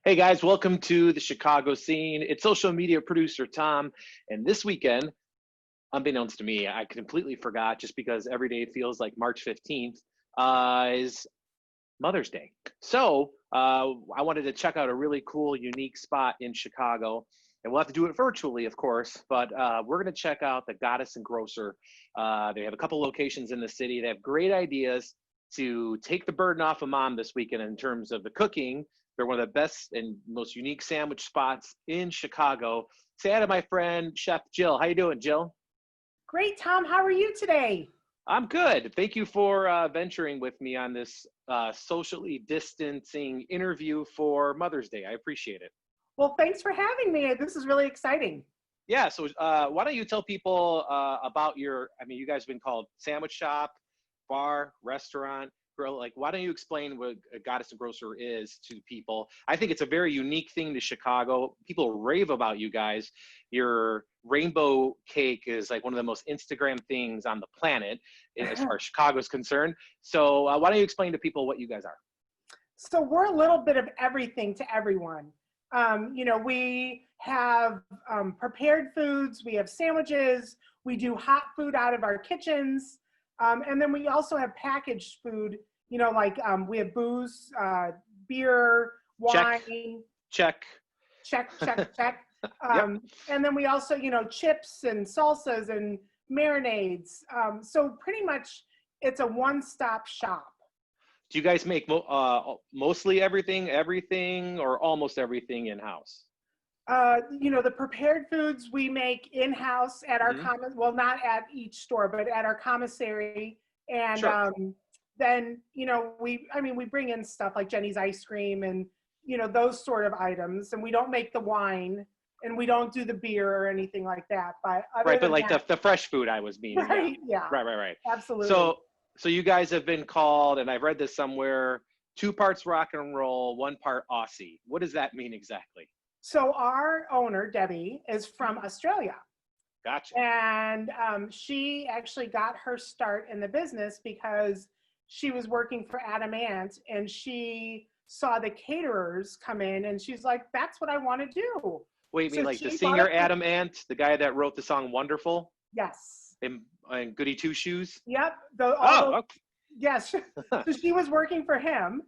Hey guys, welcome to the Chicago scene. It's social media producer Tom, and this weekend, unbeknownst to me, I completely forgot just because every day feels like March 15th, is Mother's Day. So I wanted to check out a really cool, unique spot in Chicago, and we'll have to do it virtually, of course, but we're going to check out the Goddess and Grocer. They have a couple locations in the city. They have great ideas to take the burden off of mom this weekend in terms of the cooking. They're one of the best and most unique sandwich spots in Chicago. Say hi to my friend, Chef Jill. How you doing, Jill? Great, Tom. How are you today? I'm good. Thank you for venturing with me on this socially distancing interview for Mother's Day. I appreciate it. Well, thanks for having me. This is really exciting. Yeah, so why don't you tell people about you guys have been called sandwich shop, bar, restaurant, grill. Like, why don't you explain what a Goddess and Grocer is to people? I think it's a very unique thing to Chicago. People rave about you guys. Your rainbow cake is like one of the most Instagram things on the planet as far as Chicago is concerned. So why don't you explain to people what you guys are? So we're a little bit of everything to everyone. We have prepared foods, we have sandwiches, we do hot food out of our kitchens, and then we also have packaged food, we have booze, beer, wine. Check. Check. Yep. And then we also, chips and salsas and marinades. So pretty much it's a one-stop shop. Do you guys make mostly everything, or almost everything in-house? The prepared foods we make in-house at our well, not at each store, but at our commissary. And Sure. then, we bring in stuff like Jenny's ice cream and, those sort of items. And we don't make the wine and we don't do the beer or anything like that. But Right, but like the fresh food I was meaning. Right, Yeah. yeah. Right. Absolutely. So you guys have been called, and I've read this somewhere, 2 parts rock and roll, 1 part Aussie. What does that mean exactly? So our owner, Debbie, is from Australia. Gotcha. And she actually got her start in the business because she was working for Adam Ant, and she saw the caterers come in, and she's like, that's what I want to do. Wait, you mean So like the she singer bought Adam Ant, the guy that wrote the song Wonderful Yes. and Goody Two Shoes? Yep. Okay. Yes. So she was working for him,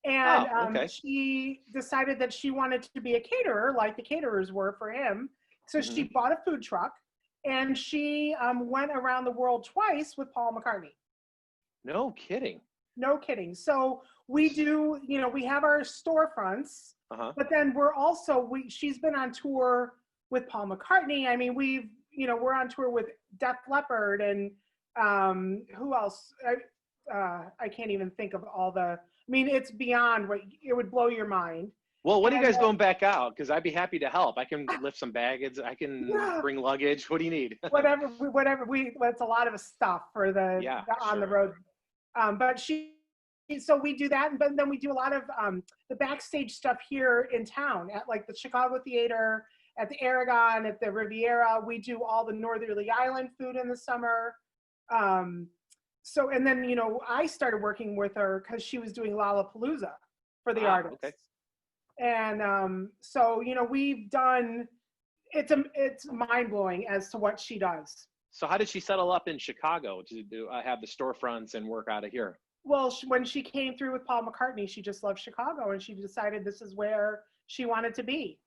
and Okay. she decided that she wanted to be a caterer like the caterers were for him. So she bought a food truck, and she went around the world twice with Paul McCartney. No kidding. No kidding. So we do, we have our storefronts, but then she's been on tour with Paul McCartney. I mean, we're on tour with Def Leppard and who else? I can't even think of all it's beyond what it would blow your mind. Well, when are you guys going back out? Because I'd be happy to help. I can lift some baggage. I can bring luggage. What do you need? whatever. It's a lot of stuff for the on the road. So we do that, but then we do a lot of the backstage stuff here in town at like the Chicago Theater, at the Aragon, at the Riviera. We do all the Northerly Island food in the summer. And then, I started working with her because she was doing Lollapalooza for the artists. Okay. And we've done, it's mind-blowing as to what she does. So how did she settle up in Chicago to have the storefronts and work out of here? Well, when she came through with Paul McCartney, she just loved Chicago, and she decided this is where she wanted to be.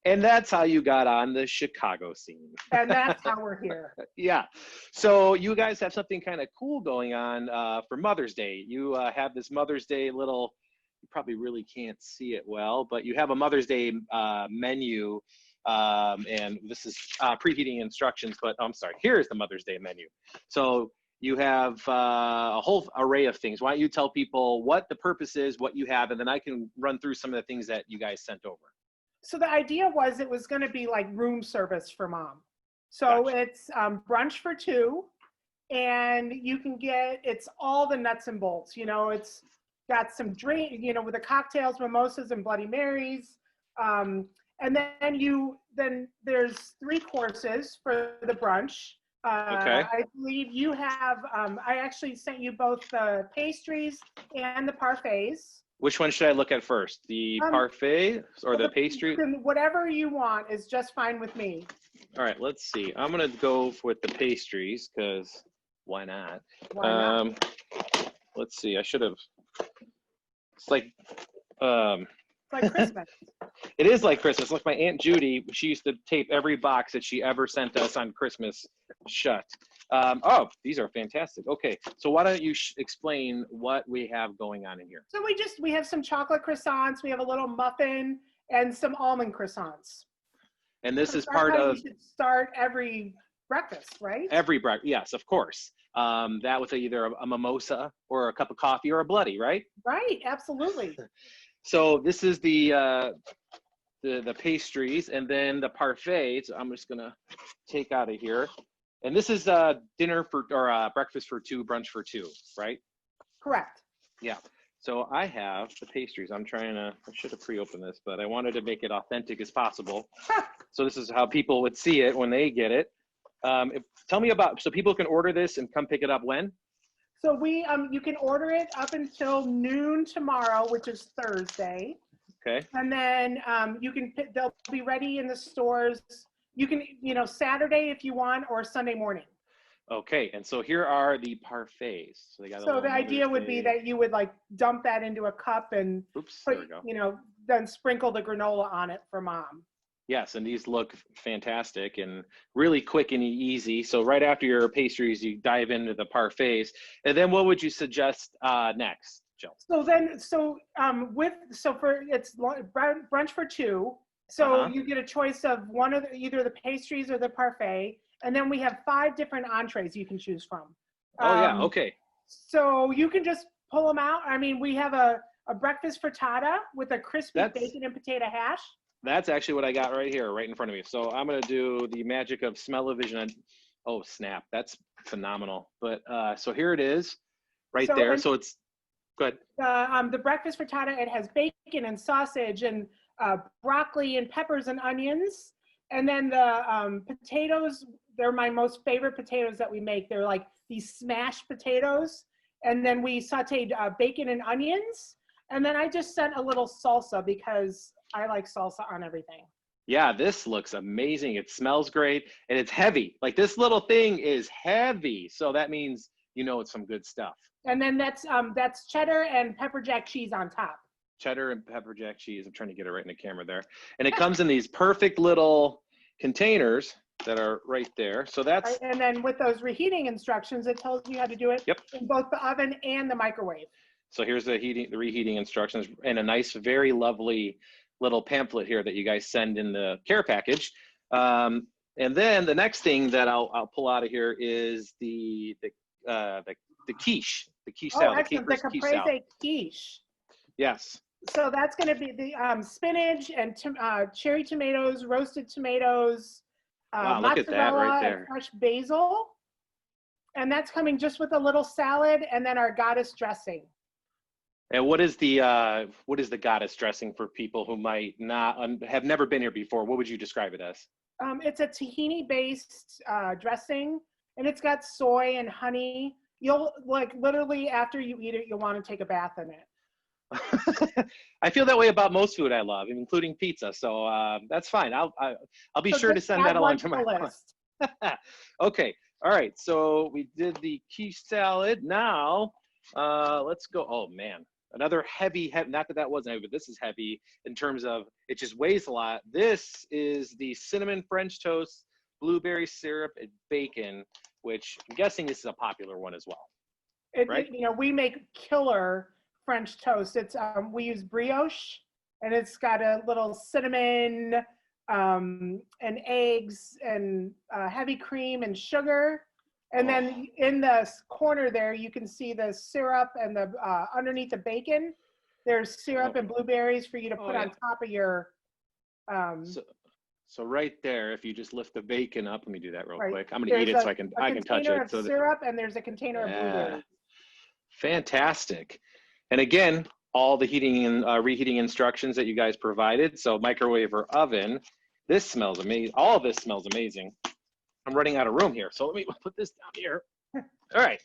And that's how you got on the Chicago scene. And that's how we're here. Yeah. So you guys have something kind of cool going on for Mother's Day. You have this Mother's Day you probably really can't see it well, but you have a Mother's Day menu. And this is preheating instructions, but I'm sorry, here's the Mother's Day menu. So you have a whole array of things. Why don't you tell people what the purpose is, what you have, and then I can run through some of the things that you guys sent over. So the idea was it was going to be like room service for mom. So Gotcha. It's brunch for 2, and it's all the nuts and bolts. It's got some drink, with the cocktails, mimosas, and Bloody Marys. And then there's 3 courses for the brunch. Okay. I believe you have, I actually sent you both the pastries and the parfaits. Which one should I look at first? The parfait or the pastry? Whatever you want is just fine with me. All right, let's see. I'm gonna go with the pastries because why not? Why not? Let's see. I should have. It's like Christmas. It is like Christmas. Like my Aunt Judy, she used to tape every box that she ever sent us on Christmas shut. Oh, these are fantastic. Okay, so why don't you explain what we have going on in here? So we have some chocolate croissants, we have a little muffin, and some almond croissants. And this is part of. You should start every breakfast, right? Every breakfast, yes, of course. That with either a mimosa or a cup of coffee or a bloody, right? Right, absolutely. So this is the pastries, and then the parfait. So I'm just gonna take out of here. And this is dinner for or breakfast for two, brunch for two, right? Correct. Yeah. So I have the pastries. I should have pre-opened this, but I wanted to make it authentic as possible. So this is how people would see it when they get it. Tell me so people can order this and come pick it up when? So you can order it up until noon tomorrow, which is Thursday. Okay. And then they'll be ready in the stores. You can, Saturday if you want, or Sunday morning. Okay, and so here are the parfaits. So the idea would be that you would dump that into a cup and there we go. Then sprinkle the granola on it for mom. Yes, and these look fantastic and really quick and easy. So right after your pastries, you dive into the parfaits. And then what would you suggest next, Jill? It's brunch for two. So you get a choice of either the pastries or the parfait. And then we have 5 different entrees you can choose from. Yeah, okay. So you can just pull them out. I mean, we have a breakfast frittata with a crispy bacon and potato hash. That's actually what I got right here, right in front of me. So I'm going to do the magic of smell-o-vision. Oh, snap. That's phenomenal. But so here it is right there. So it's good. The breakfast frittata, it has bacon and sausage and broccoli and peppers and onions. And then the potatoes, they're my most favorite potatoes that we make. They're like these smashed potatoes. And then we sauteed bacon and onions. And then I just sent a little salsa because I like salsa on everything. Yeah, this looks amazing. It smells great and it's heavy. Like this little thing is heavy. So that means, it's some good stuff. And then that's cheddar and pepper jack cheese on top. Cheddar and pepper jack cheese. I'm trying to get it right in the camera there. And it comes in these perfect little containers that are right there. So that's. Right, and then with those reheating instructions, it tells you how to do it in both the oven and the microwave. So here's the reheating instructions and a nice, very lovely little pamphlet here that you guys send in the care package. And then the next thing that I'll pull out of here is the quiche, the quiche salad. Excellent. The caprese quiche. Yes. So that's going to be the spinach and cherry tomatoes, roasted tomatoes, wow, look at that right there. And fresh basil. And that's coming just with a little salad and then our goddess dressing. And what is the goddess dressing for people who might not have never been here before? What would you describe it as? It's a tahini-based dressing, and it's got soy and honey. You'll literally after you eat it, you'll want to take a bath in it. I feel that way about most food I love, including pizza. So that's fine. I'll be sure to send that along to my list. Okay. All right. So we did the quiche salad. Now let's go. Oh man. Another heavy, not that wasn't heavy, but this is heavy in terms of it just weighs a lot. This is the cinnamon French toast, blueberry syrup, and bacon, which I'm guessing this is a popular one as well. Right? We make killer French toast. It's we use brioche, and it's got a little cinnamon and eggs and heavy cream and sugar. And then in the corner there, you can see the syrup and the underneath the bacon, there's syrup and blueberries for you to put on top of your. So right there, if you just lift the bacon up, let me do that real quick. I'm gonna eat it so I can touch it. So syrup and there's a container of blueberries. Fantastic. And again, all the heating and reheating instructions that you guys provided. So microwave or oven. This smells amazing. All of this smells amazing. I'm running out of room here, so let me put this down here. All right,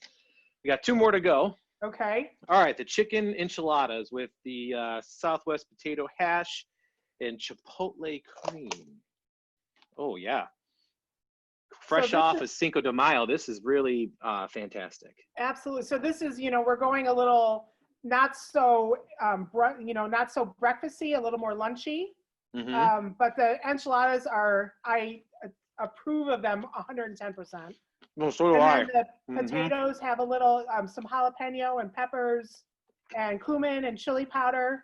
we got 2 more to go. Okay. All right, the chicken enchiladas with the Southwest potato hash and chipotle cream. Oh yeah, fresh off of Cinco de Mayo. This is really fantastic. Absolutely. So this is, we're going a little not so, not so breakfasty, a little more lunchy. Mm-hmm. But the enchiladas I approve of them 110%. Well, so do and then I. the potatoes have a little, some jalapeno and peppers and cumin and chili powder.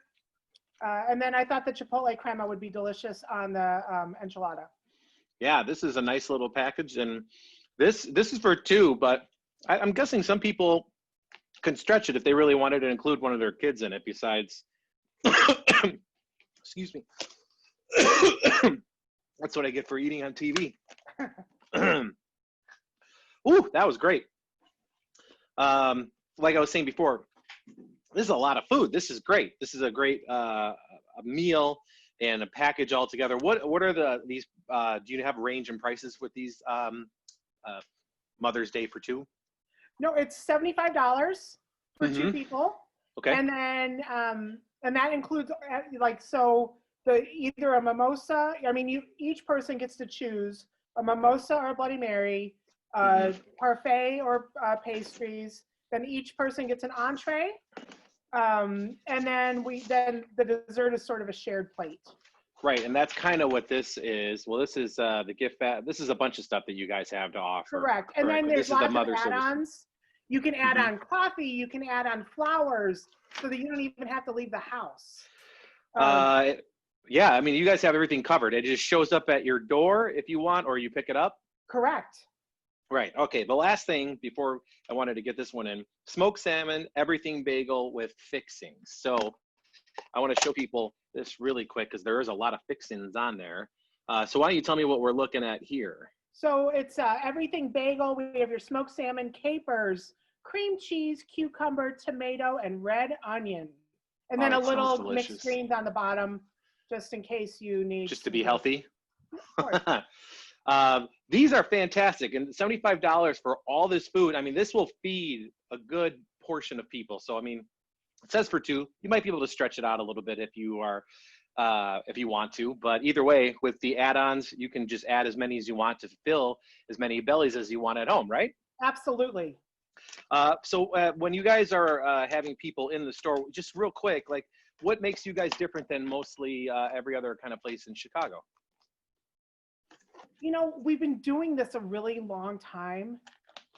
And then I thought the chipotle crema would be delicious on the enchilada. Yeah, this is a nice little package, and this is for two, but I'm guessing some people can stretch it if they really wanted to include one of their kids in it besides, excuse me. That's what I get for eating on TV. Ooh, that was great. Like I was saying before, this is a lot of food. This is great. This is a great a meal and a package altogether. What are these? Do you have range in prices with these Mother's Day for two? No, it's $75 for two people. Okay. And then and that includes either a mimosa. I mean, each person gets to choose a mimosa or a Bloody Mary, parfait or pastries. Then each person gets an entree, and then the dessert is sort of a shared plate. Right, and that's kind of what this is. Well, this is the gift bag. This is a bunch of stuff that you guys have to offer. Correct, and then there's lots of add-ons. You can add on coffee. You can add on flowers, so that you don't even have to leave the house. Yeah, I mean, you guys have everything covered. It just shows up at your door if you want, or you pick it up. Correct. Right. Okay. The last thing before I wanted to get this one in: smoked salmon, everything bagel with fixings. So I want to show people this really quick because there is a lot of fixings on there. So why don't you tell me what we're looking at here? So it's everything bagel. We have your smoked salmon, capers, cream cheese, cucumber, tomato, and red onion. And then a little mixed greens on the bottom, just in case you need. Just to be healthy? These are fantastic. And $75 for all this food. I mean, this will feed a good portion of people. So, I mean, it says for two. You might be able to stretch it out a little bit if you want to. But either way, with the add-ons, you can just add as many as you want to fill as many bellies as you want at home, right? Absolutely. So when you guys are having people in the store, just real quick, like what makes you guys different than mostly every other kind of place in Chicago? We've been doing this a really long time.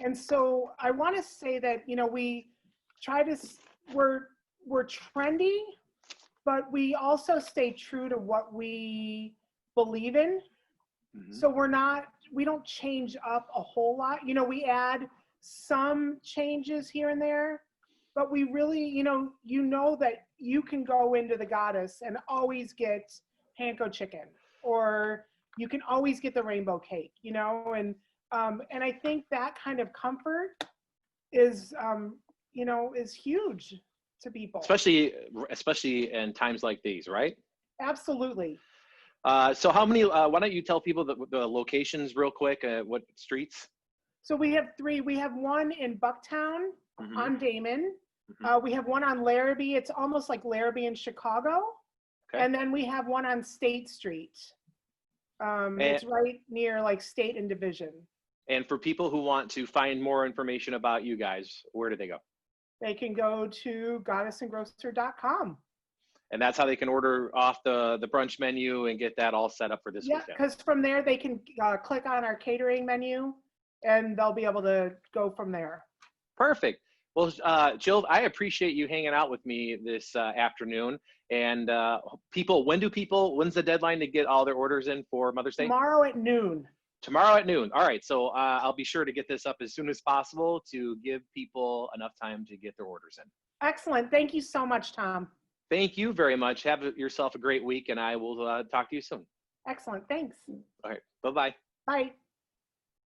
And so I want to say that, we try to, we're trendy, but we also stay true to what we believe in. So we don't change up a whole lot. We add some changes here and there, but we really, that you can go into the Goddess and always get panko chicken, or you can always get the rainbow cake, and I think that kind of comfort is, is huge to people. Especially in times like these, right? Absolutely. So how many, why don't you tell people the locations real quick, what streets? So we have three. We have one in Bucktown on Damon. We have one on Larrabee. It's almost like Larrabee in Chicago. Okay. And then we have one on State Street. It's right near like State and Division. And for people who want to find more information about you guys, where do they go? They can go to goddessandgrocer.com. And that's how they can order off the brunch menu and get that all set up for this weekend. Yeah, because from there they can click on our catering menu and they'll be able to go from there. Perfect. Well, Jill, I appreciate you hanging out with me this afternoon. And when's the deadline to get all their orders in for Mother's Day? Tomorrow at noon. Tomorrow at noon. All right. So I'll be sure to get this up as soon as possible to give people enough time to get their orders in. Excellent. Thank you so much, Tom. Thank you very much. Have yourself a great week, and I will talk to you soon. Excellent. Thanks. All right. Bye-bye. Bye.